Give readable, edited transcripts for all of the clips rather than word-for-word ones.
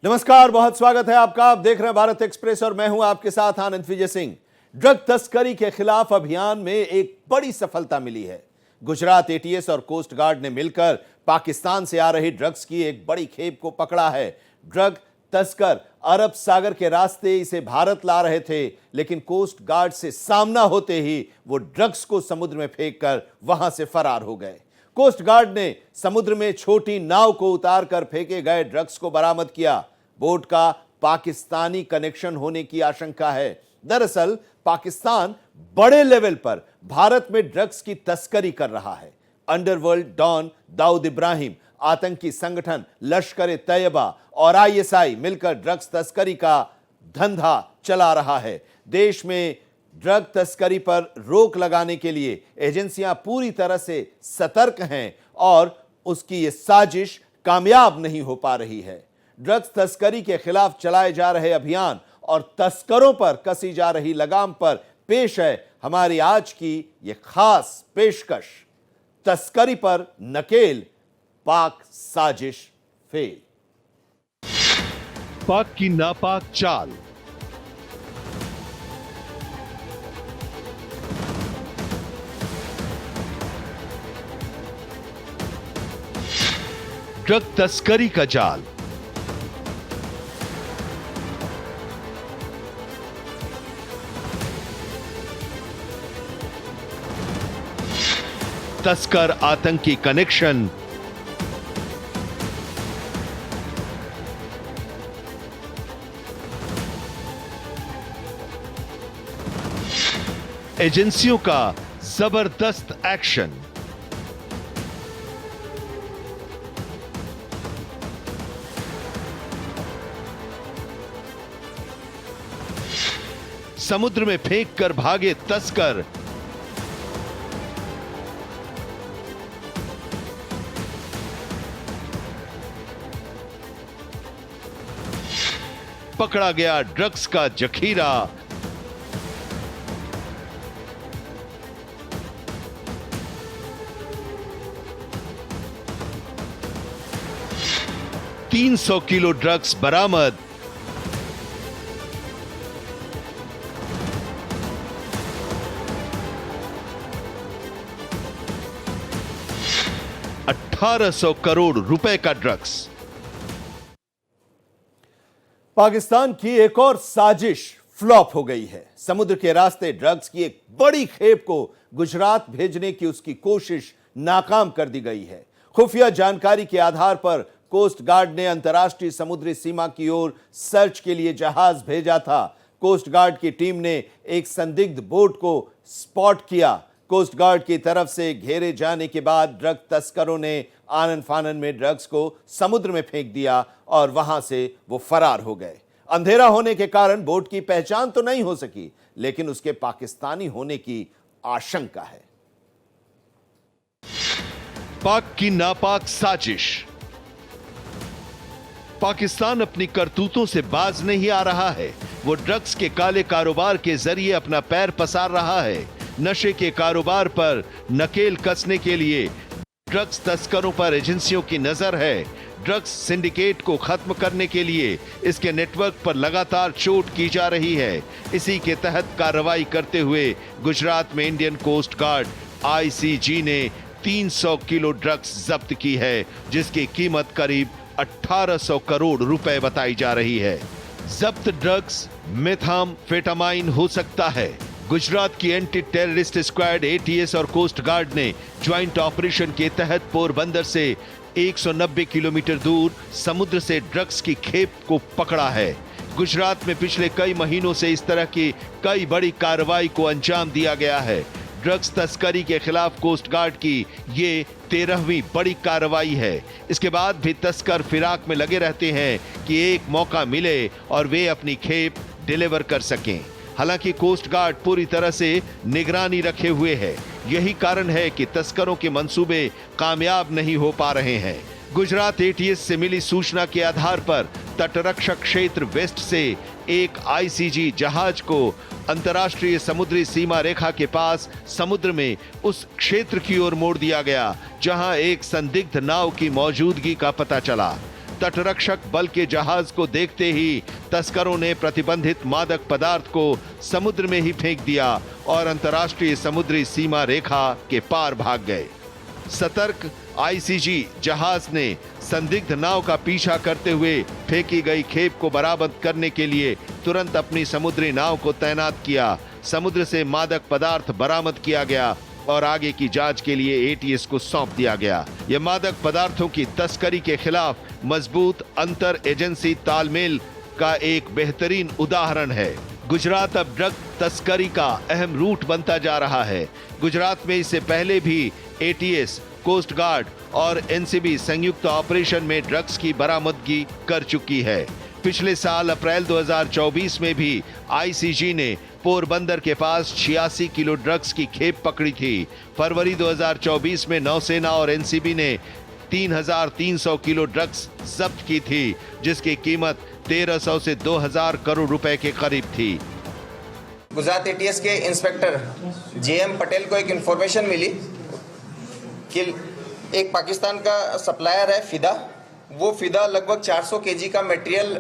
नमस्कार, बहुत स्वागत है आपका। आप देख रहे हैं भारत एक्सप्रेस और मैं हूं आपके साथ आनंद विजय सिंह। ड्रग तस्करी के खिलाफ अभियान में एक बड़ी सफलता मिली है। गुजरात एटीएस और कोस्ट गार्ड ने मिलकर पाकिस्तान से आ रही ड्रग्स की एक बड़ी खेप को पकड़ा है। ड्रग तस्कर अरब सागर के रास्ते इसे भारत ला रहे थे, लेकिन कोस्ट गार्ड से सामना होते ही वो ड्रग्स को समुद्र में फेंककर वहां से फरार हो गए। कोस्ट गार्ड ने समुद्र में छोटी नाव को उतारकर फेंके गए ड्रग्स को बरामद किया। बोट का पाकिस्तानी कनेक्शन होने की आशंका है। दरअसल पाकिस्तान बड़े लेवल पर भारत में ड्रग्स की तस्करी कर रहा है। अंडरवर्ल्ड डॉन दाऊद इब्राहिम, आतंकी संगठन लश्कर-ए-तैयबा और आईएसआई मिलकर ड्रग्स तस्करी का धंधा चला रहा है। देश में ड्रग तस्करी पर रोक लगाने के लिए एजेंसियां पूरी तरह से सतर्क हैं और उसकी यह साजिश कामयाब नहीं हो पा रही है। ड्रग्स तस्करी के खिलाफ चलाए जा रहे अभियान और तस्करों पर कसी जा रही लगाम पर पेश है हमारी आज की यह खास पेशकश, तस्करी पर नकेल, पाक साजिश फेल। पाक की नापाक चाल। ड्रग तस्करी का जाल। तस्कर आतंकी कनेक्शन। एजेंसियों का जबरदस्त एक्शन। समुद्र में फेंककर भागे तस्कर। पकड़ा गया ड्रग्स का जखीरा। $300 किलो ड्रग्स बरामद। $1800 करोड़ रुपए का ड्रग्स। पाकिस्तान की एक और साजिश फ्लॉप हो गई है। समुद्र के रास्ते ड्रग्स की एक बड़ी खेप को गुजरात भेजने की उसकी कोशिश नाकाम कर दी गई है। खुफिया जानकारी के आधार पर कोस्ट गार्ड ने अंतर्राष्ट्रीय समुद्री सीमा की ओर सर्च के लिए जहाज भेजा था। कोस्ट गार्ड की टीम ने एक संदिग्ध बोट को स्पॉट किया। कोस्ट गार्ड की तरफ से घेरे जाने के बाद ड्रग तस्करों ने आनन फानन में ड्रग्स को समुद्र में फेंक दिया और वहां से वो फरार हो गए। अंधेरा होने के कारण बोट की पहचान तो नहीं हो सकी, लेकिन उसके पाकिस्तानी होने की आशंका है। पाक की नापाक साजिश। पाकिस्तान अपनी करतूतों से बाज नहीं आ रहा है। वो ड्रग्स के काले कारोबार के जरिए अपना पैर पसार रहा है। नशे के कारोबार पर नकेल कसने के लिए ड्रग्स तस्करों पर एजेंसियों की नजर है। ड्रग्स सिंडिकेट को खत्म करने के लिए इसके नेटवर्क पर लगातार चोट की जा रही है। इसी के तहत कार्रवाई करते हुए गुजरात में इंडियन कोस्ट गार्ड आईसीजी ने 300 किलो ड्रग्स जब्त की है, जिसकी कीमत करीब 1800 करोड़ रुपए बताई जा रही है। जब्त ड्रग्स मेथाम्फेटामाइन हो सकता है। गुजरात की एंटी टेररिस्ट स्क्वाड एटीएस और कोस्ट गार्ड ने ज्वाइंट ऑपरेशन के तहत पोरबंदर से 190 किलोमीटर दूर समुद्र से ड्रग्स की खेप को पकड़ा है। गुजरात में पिछले कई महीनों से इस तरह की कई बड़ी कार्रवाई को अंजाम दिया गया है। ड्रग्स तस्करी के खिलाफ कोस्ट गार्ड की ये 13वीं बड़ी कार्रवाई है। इसके बाद भी तस्कर फिराक में लगे रहते हैं कि एक मौका मिले और वे अपनी खेप डिलीवर कर सकें। हालांकि कोस्ट गार्ड पूरी तरह से निगरानी रखे हुए है। यही कारण है कि तस्करों के मंसूबे कामयाब नहीं हो पा रहे हैं। गुजरात एटीएस से मिली सूचना के आधार पर तटरक्षक क्षेत्र वेस्ट से एक आईसीजी जहाज को अंतर्राष्ट्रीय समुद्री सीमा रेखा के पास समुद्र में उस क्षेत्र की ओर मोड़ दिया गया जहां एक संदिग्ध नाव की मौजूदगी का पता चला। तटरक्षक बल के जहाज को देखते ही तस्करों ने प्रतिबंधित मादक पदार्थ को समुद्र में ही फेंक दिया और अंतर्राष्ट्रीय समुद्री सीमा रेखा के पार भाग गए। सतर्क आईसीजी जहाज ने संदिग्ध नाव का पीछा करते हुए फेंकी गई खेप को बरामद करने के लिए तुरंत अपनी समुद्री नाव को तैनात किया। समुद्र से मादक पदार्थ बरामद किया गया और आगे की जांच के लिए एटीएस को सौंप दिया गया। यह मादक पदार्थों की तस्करी के खिलाफ मजबूत अंतर एजेंसी तालमेल का एक बेहतरीन उदाहरण है। गुजरात अब ड्रग तस्करी का अहम रूट बनता जा रहा है। गुजरात में इससे पहले भी एटीएस, कोस्ट गार्ड और एनसीबी संयुक्त ऑपरेशन में ड्रग्स की बरामदगी कर चुकी है। पिछले साल अप्रैल 2024 में भी आईसीजी ने पोरबंदर के पास 86 किलो ड्रग्स की खेप पकड़ी थी। फरवरी 2024 में नौसेना और एनसीबी ने 3,300 किलो ड्रग्स जब्त की थी, जिसकी कीमत 1,300 से 2,000 करोड़ रुपए के करीब थी। गुजरात एटीएस के इंस्पेक्टर जेएम पटेल को एक इंफॉर्मेशन मिली कि एक पाकिस्तान का सप्लायर है फिदा, वो फिदा लगभग 400 केजी का मटेरियल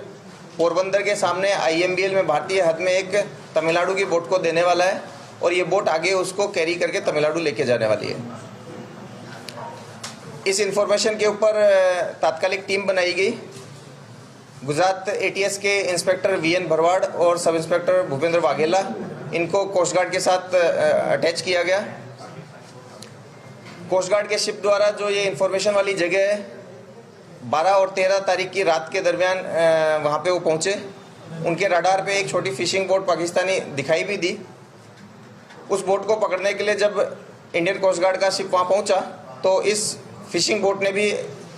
पोरबंदर के सामने आईएमबीएल में भारतीय हद में एक तमिलनाडु की बोट को देने वाला है और ये बोट आगे उसको कैरी करके तमिलनाडु लेके जाने वाली है। इस इंफॉर्मेशन के ऊपर तात्कालिक टीम बनाई गई। गुजरात एटीएस के इंस्पेक्टर वीएन भरवाड़ और सब इंस्पेक्टर भूपेंद्र वाघेला, इनको कोस्ट गार्ड के साथ अटैच किया गया। कोस्ट गार्ड के शिप द्वारा जो ये इंफॉर्मेशन वाली जगह है, 12 और 13 तारीख की रात के दरमियान वहाँ पे वो पहुँचे। उनके रडार पे एक छोटी फिशिंग बोट पाकिस्तानी दिखाई भी दी। उस बोट को पकड़ने के लिए जब इंडियन कोस्ट गार्ड का शिप वहाँ पहुँचा तो इस फिशिंग बोट ने भी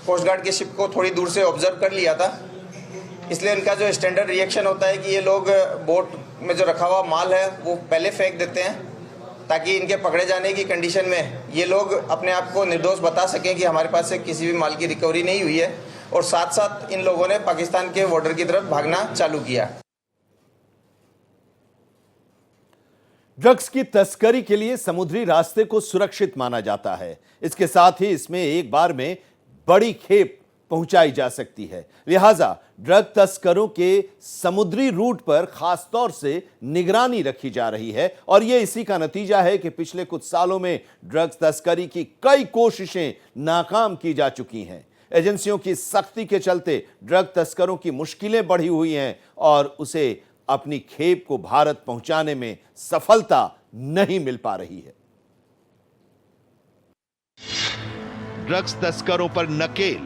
कोस्ट गार्ड के शिप को थोड़ी दूर से ऑब्जर्व कर लिया था। इसलिए इनका जो स्टैंडर्ड रिएक्शन होता है कि ये लोग बोट में जो रखा हुआ माल है वो पहले फेंक देते हैं, ताकि इनके पकड़े जाने की कंडीशन में ये लोग अपने आप को निर्दोष बता सकें कि हमारे पास से किसी भी माल की रिकवरी नहीं हुई है। और साथ साथ इन लोगों ने पाकिस्तान के बॉर्डर की तरफ भागना चालू किया। ड्रग्स की तस्करी के लिए समुद्री रास्ते को सुरक्षित माना जाता है। इसके साथ ही इसमें एक बार में बड़ी खेप पहुंचाई जा सकती है। लिहाजा ड्रग तस्करों के समुद्री रूट पर खास तौर से निगरानी रखी जा रही है और यह इसी का नतीजा है कि पिछले कुछ सालों में ड्रग्स तस्करी की कई कोशिशें नाकाम की जा चुकी हैं। एजेंसियों की सख्ती के चलते ड्रग तस्करों की मुश्किलें बढ़ी हुई हैं और उसे अपनी खेप को भारत पहुंचाने में सफलता नहीं मिल पा रही है। ड्रग्स तस्करों पर नकेल।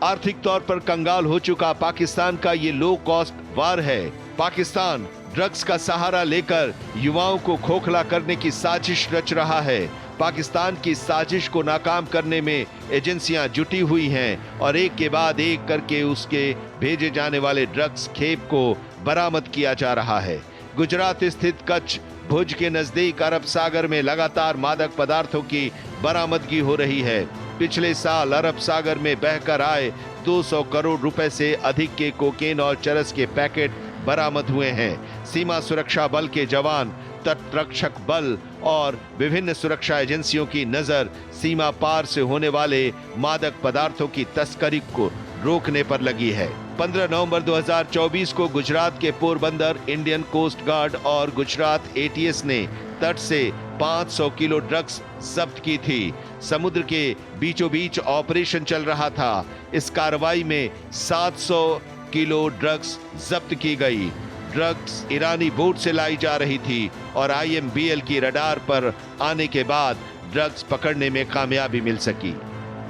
आर्थिक तौर पर कंगाल हो चुका पाकिस्तान का ये लो कॉस्ट वार है। पाकिस्तान ड्रग्स का सहारा लेकर युवाओं को खोखला करने की साजिश रच रहा है। पाकिस्तान की साजिश को नाकाम करने में एजेंसियां जुटी हुई हैं और एक के बाद एक करके उसके भेजे जाने वाले ड्रग्स खेप को बरामद किया जा रहा है। गुजरात स्थित कच्छ भुज के नजदीक अरब सागर में लगातार मादक पदार्थों की बरामदगी हो रही है। पिछले साल अरब सागर में बहकर आए 200 करोड़ रुपए से अधिक के कोकेन और चरस के पैकेट बरामद हुए हैं। सीमा सुरक्षा बल के जवान, तटरक्षक बल और विभिन्न सुरक्षा एजेंसियों की नजर सीमा पार से होने वाले मादक पदार्थों की तस्करी को रोकने पर लगी है। 15 नवंबर 2024 को गुजरात के पोरबंदर इंडियन कोस्ट गार्ड और गुजरात एटीएस ने तट से 500 किलो ड्रग्स जब्त की थी। समुद्र के बीचों बीच ऑपरेशन चल रहा था। इस कार्रवाई में 700 किलो ड्रग्स जब्त की गई। ड्रग्स ईरानी बोट से लाई जा रही थी और आईएमबीएल की रडार पर आने के बाद ड्रग्स पकड़ने में कामयाबी मिल सकी।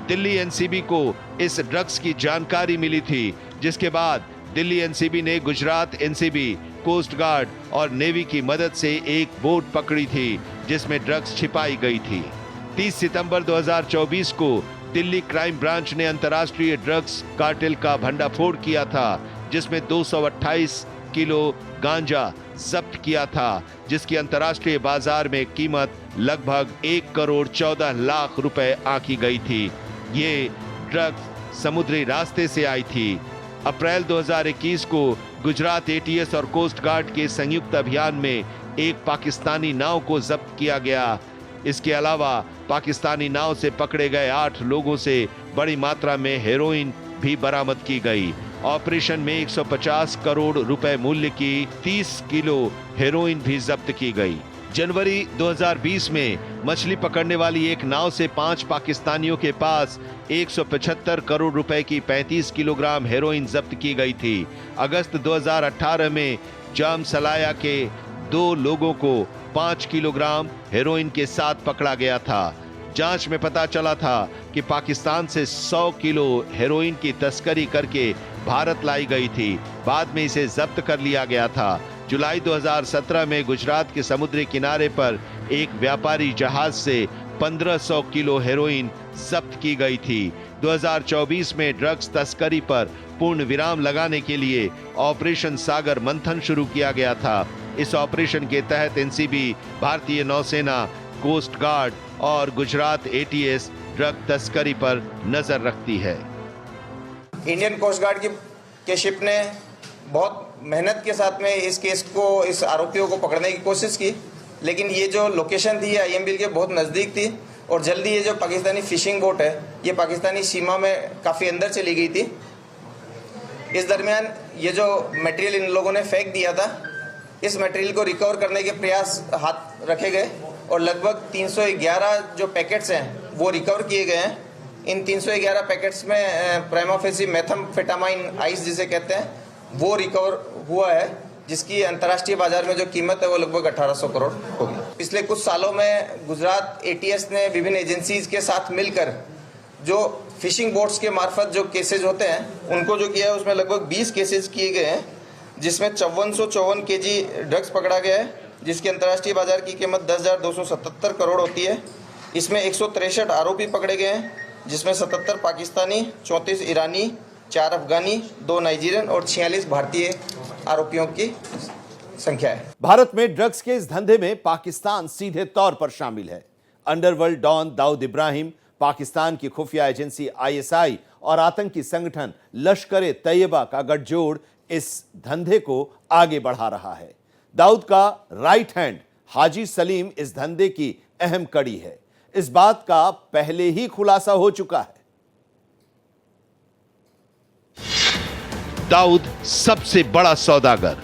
दिल्ली एनसीबी को इस ड्रग्स की जानकारी मिली थी, जिसके बाद दिल्ली एनसीबी ने गुजरात एनसीबी, कोस्ट गार्ड और नेवी की मदद से एक बोट पकड़ी थी जिसमें ड्रग्स छिपाई गई थी। 30 सितंबर 2024 को दिल्ली क्राइम ब्रांच ने अंतर्राष्ट्रीय ड्रग्स कार्टेल का भंडाफोड़ किया था, जिसमें 228 किलो गांजा जब्त किया था, जिसकी अंतर्राष्ट्रीय बाजार में कीमत लगभग 1 करोड़ 14 लाख रुपए आंकी गई थी। ये ड्रग्स समुद्री रास्ते से आई थी। अप्रैल 2021 को गुजरात एटीएस और कोस्ट गार्ड के संयुक्त अभियान में एक पाकिस्तानी नाव को जब्त किया गया। इसके अलावा पाकिस्तानी नाव से पकड़े गए 8 लोगों से बड़ी मात्रा में हेरोइन भी बरामद की गई। ऑपरेशन में 150 करोड़ रुपए मूल्य की 30 किलो हेरोइन भी जब्त की गई। जनवरी 2020 में मछली पकड़ने वाली एक नाव से 5 पाकिस्तानियों के पास 175 करोड़ रुपए की 35 किलोग्राम हेरोइन जब्त की गई थी। अगस्त 2018 में जाम सलाया के 2 लोगों को 5 किलोग्राम हेरोइन के साथ पकड़ा गया था। जांच में पता चला था कि पाकिस्तान से 100 किलो हेरोइन की तस्करी करके भारत लाई गई थी। बाद में इसे जब्त कर लिया गया था। जुलाई 2017 में गुजरात के समुद्री किनारे पर एक व्यापारी जहाज से 1500 किलो हेरोइन जब्त की गई थी। 2024 में ड्रग्स तस्करी पर पूर्ण विराम लगाने के लिए ऑपरेशन सागर मंथन शुरू किया गया था। इस ऑपरेशन के तहत एनसीबी, भारतीय नौसेना, कोस्ट गार्ड और गुजरात एटीएस ड्रग तस्करी पर नजर रखती है। इंडियन कोस्ट गार्ड के शिप ने बहुत मेहनत के साथ में इस केस को, इस आरोपियों को पकड़ने की कोशिश की, लेकिन ये जो लोकेशन थी आईएमबी के बहुत नज़दीक थी और जल्दी ये जो पाकिस्तानी फिशिंग बोट है ये पाकिस्तानी सीमा में काफ़ी अंदर चली गई थी। इस दरमियान ये जो मटेरियल इन लोगों ने फेंक दिया था, इस मटेरियल को रिकवर करने के प्रयास हाथ रखे गए और लगभग 311 जो पैकेट्स हैं वो रिकवर किए गए हैं। इन 311 पैकेट्स में प्राइमा फेसी मेथाम्फेटामाइन आइस जिसे कहते हैं वो रिकवर हुआ है, जिसकी अंतर्राष्ट्रीय बाजार में जो कीमत है वो लगभग 1800 करोड़ होगी। पिछले कुछ सालों में गुजरात एटीएस ने विभिन्न एजेंसीज के साथ मिलकर जो फिशिंग बोट्स के मार्फत जो केसेज होते हैं उनको जो किया है उसमें लगभग 20 केसेज किए गए हैं, जिसमें 5454 केजी ड्रग्स पकड़ा गया है, जिसकी अंतर्राष्ट्रीय बाजार की कीमत 10,277 करोड़ होती है। इसमें 163 आरोपी पकड़े गए हैं, जिसमें 77 पाकिस्तानी, 34 ईरानी, 4 अफगानी, 2 नाइजीरियन और 46 भारतीय आरोपियों की संख्या है। भारत में ड्रग्स के इस धंधे में पाकिस्तान सीधे तौर पर शामिल है। अंडरवर्ल्ड डॉन दाऊद इब्राहिम, पाकिस्तान की खुफिया एजेंसी आईएसआई और आतंकी संगठन लश्कर तैयबा का गठजोड़ इस धंधे को आगे बढ़ा रहा है। दाऊद का राइट हैंड हाजी सलीम इस धंधे की अहम कड़ी है। इस बात का पहले ही खुलासा हो चुका है। दाऊद सबसे बड़ा सौदागर।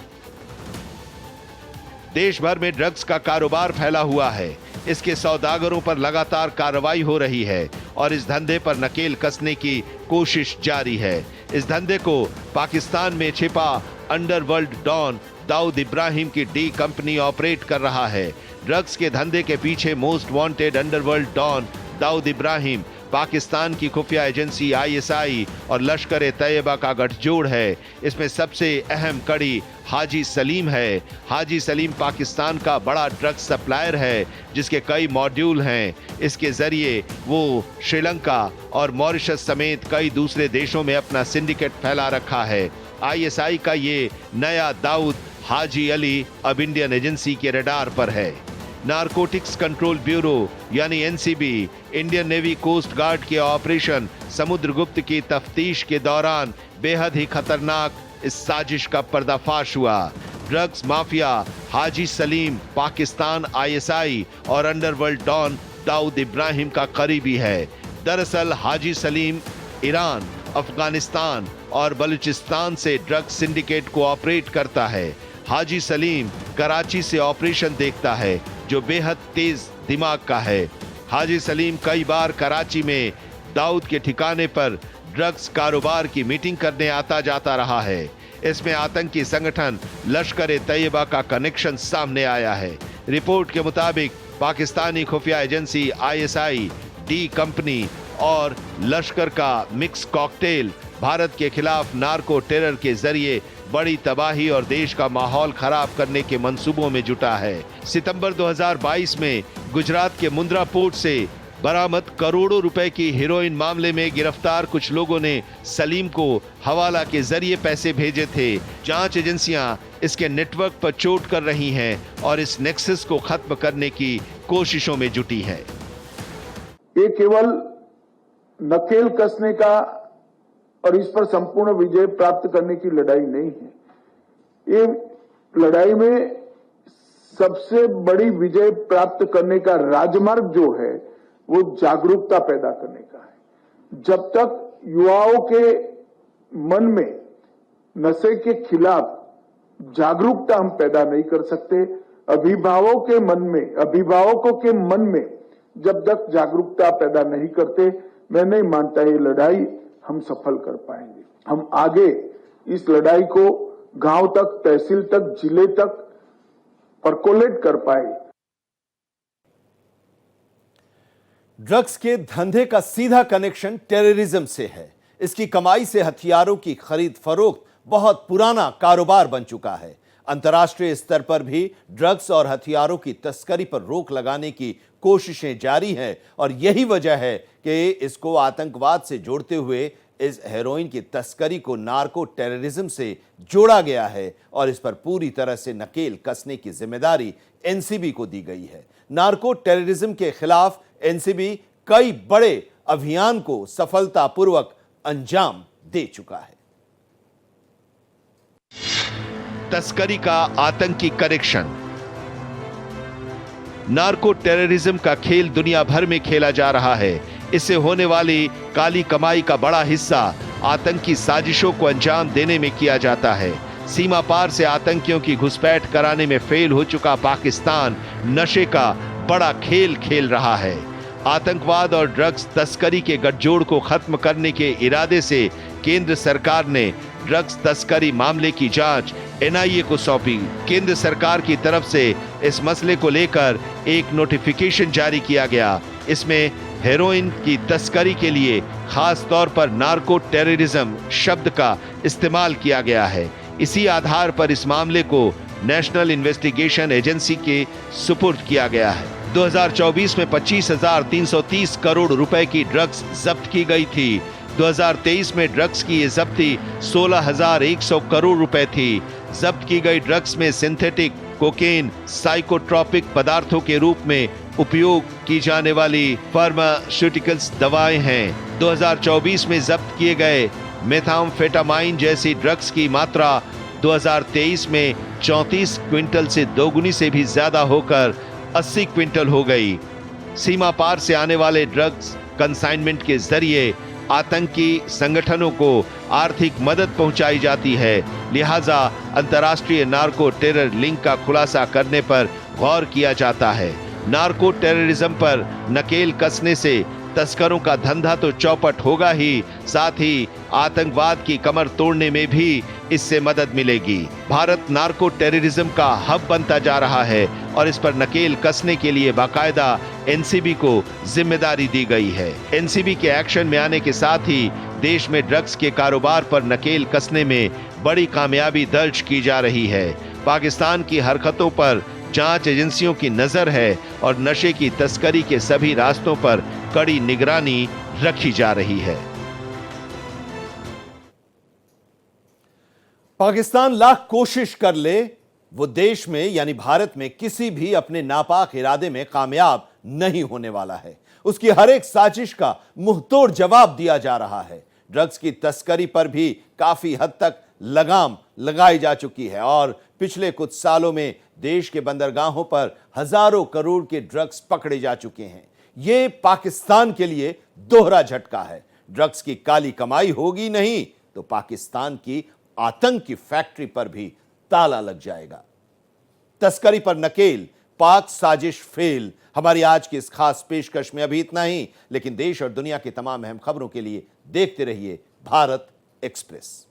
देश भर में ड्रग्स का कारोबार फैला हुआ है। इसके सौदागरों पर लगातार कार्रवाई हो रही है और इस धंधे पर नकेल कसने की कोशिश जारी है। इस धंधे को पाकिस्तान में छिपा अंडरवर्ल्ड डॉन दाऊद इब्राहिम की डी कंपनी ऑपरेट कर रहा है। ड्रग्स के धंधे के पीछे most wanted underworld don Dawood Ibrahim, Pakistan की खुफिया एजेंसी आईएसआई और लश्कर तैयबा का गठजोड़ है। इसमें सबसे अहम कड़ी हाजी सलीम है। हाजी सलीम पाकिस्तान का बड़ा ड्रग्स सप्लायर है, जिसके कई मॉड्यूल हैं। इसके जरिए वो श्रीलंका और मॉरिशस समेत कई दूसरे देशों में अपना सिंडिकेट फैला रखा है। आईएसआई का ये नया दाऊद हाजी अली अब इंडियन एजेंसी के रडार पर है। नारकोटिक्स कंट्रोल ब्यूरो यानी NCB, Indian navy coast guard के ऑपरेशन समुद्रगुप्त की तफ्तीश के दौरान बेहद ही खतरनाक इस साजिश का पर्दाफाश हुआ। ड्रग्स माफिया हाजी सलीम पाकिस्तान आईएसआई और अंडरवर्ल्ड डॉन दाऊद इब्राहिम का करीबी है। दरअसल हाजी सलीम ईरान, अफगानिस्तान और बलूचिस्तान से ड्रग्स सिंडिकेट को ऑपरेट करता है। हाजी सलीम कराची से ऑपरेशन देखता है, जो बेहद तेज दिमाग का है। हाजी सलीम कई बार कराची में दाऊद के ठिकाने पर ड्रग्स कारोबार की मीटिंग करने आता जाता रहा है। इसमें आतंकी संगठन लश्कर तैयबा का कनेक्शन सामने आया है। रिपोर्ट के मुताबिक पाकिस्तानी खुफिया एजेंसी आईएसआई, डी कंपनी और लश्कर का मिक्स कॉकटेल भारत के खिलाफ नार्को टेरर के जरिए बड़ी तबाही और देश का माहौल खराब करने के मंसूबों में जुटा है। सितंबर 2022 में गुजरात के मुंद्रा पोर्ट से बरामद करोड़ों रुपए की हेरोइन मामले में गिरफ्तार कुछ लोगों ने सलीम को हवाला के जरिए पैसे भेजे थे। जांच एजेंसियां इसके नेटवर्क पर चोट कर रही हैं और इस नेक्सस को खत्म करने की कोशिशों में जुटी हैं। ये केवल नकेल कसने का और इस पर संपूर्ण विजय प्राप्त करने की लड़ाई नहीं है। ये लड़ाई में सबसे बड़ी विजय प्राप्त करने का राजमार्ग जो है वो जागरूकता पैदा करने का है। जब तक युवाओं के मन में नशे के खिलाफ जागरूकता हम पैदा नहीं कर सकते, अभिभावकों के मन में जब तक जागरूकता पैदा नहीं करते, मैं नहीं मानता ये लड़ाई हम सफल कर पाएंगे। हम आगे इस लड़ाई को गांव तक, तहसील तक, जिले तक परकोलेट कर पाए। ड्रग्स के धंधे का सीधा कनेक्शन टेररिज्म से है। इसकी कमाई से हथियारों की खरीद फरोख्त बहुत पुराना कारोबार बन चुका है। अंतर्राष्ट्रीय स्तर पर भी ड्रग्स और हथियारों की तस्करी पर रोक लगाने की कोशिशें जारी हैं और यही वजह है कि इसको आतंकवाद से जोड़ते हुए इस हेरोइन की तस्करी को नार्को टेररिज्म से जोड़ा गया है और इस पर पूरी तरह से नकेल कसने की जिम्मेदारी एनसीबी को दी गई है। नार्को टेररिज्म के खिलाफ एनसीबी कई बड़े अभियान को सफलतापूर्वक अंजाम दे चुका है। तस्करी का आतंकी कनेक्शन। नार्को टेररिज्म का खेल दुनिया भर में खेला जा रहा है। इससे होने वाली काली कमाई का बड़ा हिस्सा आतंकी साजिशों को अंजाम देने में किया जाता है। सीमा पार से आतंकियों की घुसपैठ कराने में फेल हो चुका पाकिस्तान नशे का बड़ा खेल खेल रहा है। आतंकवाद और ड्रग्स तस्करी के गठजोड़ को खत्म करने के इरादे से केंद्र सरकार ने ड्रग्स तस्करी मामले की जांच एनआईए को सौंपी। केंद्र सरकार की तरफ से इस मसले को लेकर एक नोटिफिकेशन जारी किया गया। इसमें हेरोइन की तस्करी के लिए खास तौर पर नार्को टेररिज्म शब्द का इस्तेमाल किया गया है। इसी आधार पर इस मामले को नेशनल इन्वेस्टिगेशन एजेंसी के सुपुर्द किया गया है। 2024 में 25,330 करोड़ रुपए की ड्रग्स जब्त की गई थी। 2023 में ड्रग्स की ये जब्ती 16,100 करोड़ रुपए थी। जब्त की गई ड्रग्स में सिंथेटिक कोकेन, साइकोट्रोपिक पदार्थों के रूप में उपयोग की जाने वाली फार्मास्यूटिकल्स दवाएं हैं। 2024 में जब्त किए गए मेथाम्फेटामाइन जैसी ड्रग्स की मात्रा 2023 में 34 क्विंटल से दोगुनी से भी ज्यादा होकर 80 क्विंटल हो गई। सीमा पार से आने वाले ड्रग्स कंसाइनमेंट के जरिए आतंकी संगठनों को आर्थिक मदद पहुंचाई जाती है। लिहाजा अंतर्राष्ट्रीय नार्को टेरर लिंक का खुलासा करने पर गौर किया जाता है। नार्को टेररिज्म पर नकेल कसने से तस्करों का धंधा तो चौपट होगा ही, साथ ही आतंकवाद की कमर तोड़ने में भी इससे मदद मिलेगी। भारत नार्को टेररिज्म का हब बनता जा रहा है और इस पर नकेल कसने के लिए बाकायदा एनसीबी को जिम्मेदारी दी गई है। एनसीबी के एक्शन में आने के साथ ही देश में ड्रग्स के कारोबार पर नकेल कसने में बड़ी कामयाबी दर्ज की जा रही है। पाकिस्तान की हरकतों पर जांच एजेंसियों की नजर है और नशे की तस्करी के सभी रास्तों पर कड़ी निगरानी रखी जा रही है। पाकिस्तान लाख कोशिश कर ले, वो देश में यानी भारत में किसी भी अपने नापाक इरादे में कामयाब नहीं होने वाला है। उसकी हर एक साजिश का मुंहतोड़ जवाब दिया जा रहा है। ड्रग्स की तस्करी पर भी काफी हद तक लगाम लगाई जा चुकी है और पिछले कुछ सालों में देश के बंदरगाहों पर हजारों करोड़ के ड्रग्स पकड़े जा चुके हैं। यह पाकिस्तान के लिए दोहरा झटका है। ड्रग्स की काली कमाई होगी नहीं तो पाकिस्तान की आतंक की फैक्ट्री पर भी ताला लग जाएगा। तस्करी पर नकेल, पाक साजिश फेल। हमारी आज की इस खास पेशकश में अभी इतना ही, लेकिन देश और दुनिया की तमाम अहम खबरों के लिए देखते रहिए भारत एक्सप्रेस।